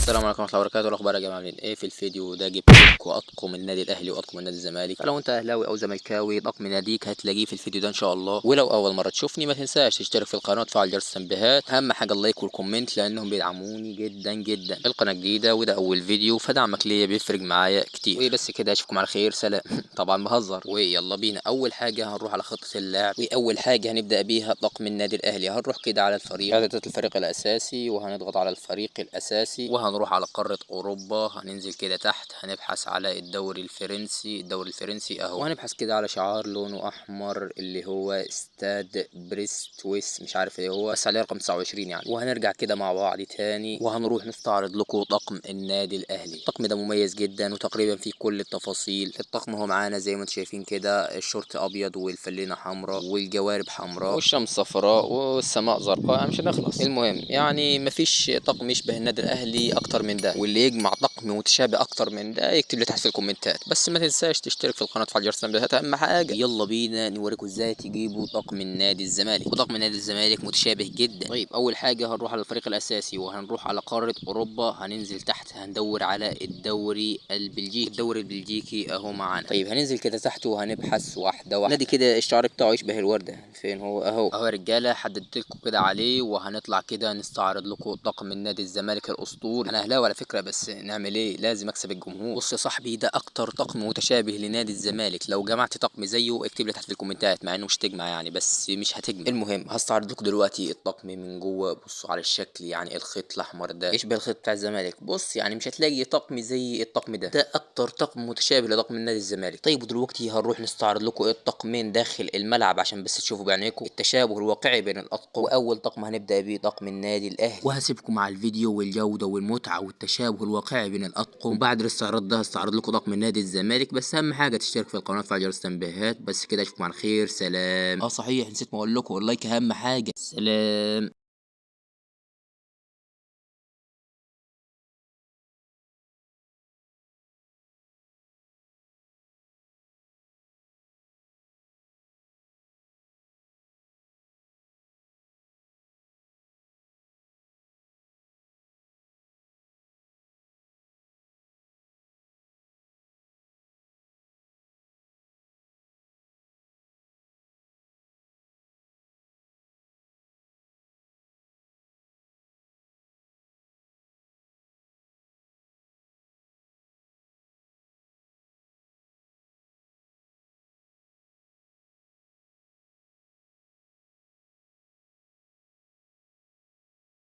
السلام عليكم ورحمه الله وبركاته. الاخبار يا جماعه عاملين ايه؟ في الفيديو ده جبت لكم اطقم النادي الاهلي واطقم النادي الزمالك، فلو انت اهلاوي او زملكاوي طقم ناديك هتلاقيه في الفيديو ده ان شاء الله. ولو اول مره تشوفني ما تنساش تشترك في القناه وتفعل جرس التنبيهات، اهم حاجه اللايك والكومنت لانهم بيدعموني جدا جدا. القناه جديده وده اول فيديو فدعمك ليا بيفرق معايا كتير. وبس كده اشوفكم على خير، سلام. طبعا بهزر. ويلا بينا، اول حاجه هنروح على خطه اللعب، واول حاجه هنبدا بيها طقم النادي الاهلي. هنروح كده على الفريق، اعدادات الفريق الاساسي، وهنضغط على الفريق الاساسي وهنروح على قاره اوروبا. هننزل كده تحت هنبحث على الدوري الفرنسي، الدوري الفرنسي اهو، وهنبحث كده على شعار لونه احمر اللي هو استاد بريستويس، مش عارف ايه هو بس عليه رقم 29 يعني. وهنرجع كده مع بعض تاني وهنروح نستعرض لكم طقم النادي الاهلي. الطقم ده مميز جدا وتقريبا فيه كل التفاصيل. الطقم هو معانا زي ما انتم شايفين كده، الشورت ابيض والفلينه حمراء والجوارب حمراء والشمس صفراء والسماء زرقاء، يعني مش هنخلص. المهم يعني مفيش طقم يشبه النادي الاهلي اكتر من ده، واللي يجمع طقم متشابه اكتر من ده يكتب لي تحت في الكومنتات. بس ما تنساش تشترك في القناه وتفعل جرس التنبيهات اهم حاجه. يلا بينا نوريكم ازاي تجيبوا طقم النادي الزمالك. وطقم نادي الزمالك متشابه جدا. طيب اول حاجه هنروح على الفريق الاساسي وهنروح على قاره اوروبا، هننزل تحت هندور على الدوري البلجيكي. الدوري البلجيكي اهو معانا. طيب هننزل كده تحت وهنبحث واحده واحده. نادي كده الشعر بتاعه يشبه الورده، فين هو؟ اهو يا رجاله، حددت لكم كده عليه. وهنطلع كده نستعرض لكم طقم النادي الزمالك الاسطوري. انا اهلاوي على فكره، بس نعمل ايه، لازم اكسب الجمهور. بص يا صاحبي، ده اكتر طقم متشابه لنادي الزمالك. لو جمعت طقم زيه اكتب لي تحت في الكومنتات، مع انه مش تجمع يعني، بس مش هتجمع. المهم هستعرض لكم دلوقتي الطقم من جوه. بصوا على الشكل، يعني الخيط الاحمر ده يشبه الخيط بتاع الزمالك. بص يعني مش هتلاقي طقم زي الطقم ده. ده اكتر طقم متشابه لطقم النادي الزمالك. طيب ودلوقتي هنروح نستعرض لكم الطقمين داخل الملعب عشان بس تشوفوا بعينيكم التشابه الواقعي بين الاطقم. واول طقم هنبدا بيه طقم النادي الاهلي، وهسيبكم مع الفيديو والجوده والمتعه والتشابه الواقعي بين الاطقم. وبعد الاستعراض ده هستعرض لكم طقم النادي الزمالك. بس اهم حاجه تشترك في القناه وتفعل جرس التنبيهات. بس كده اشوفكم على خير، سلام. صحيح نسيت ما اقول لكم، اللايك اهم حاجه. سلام.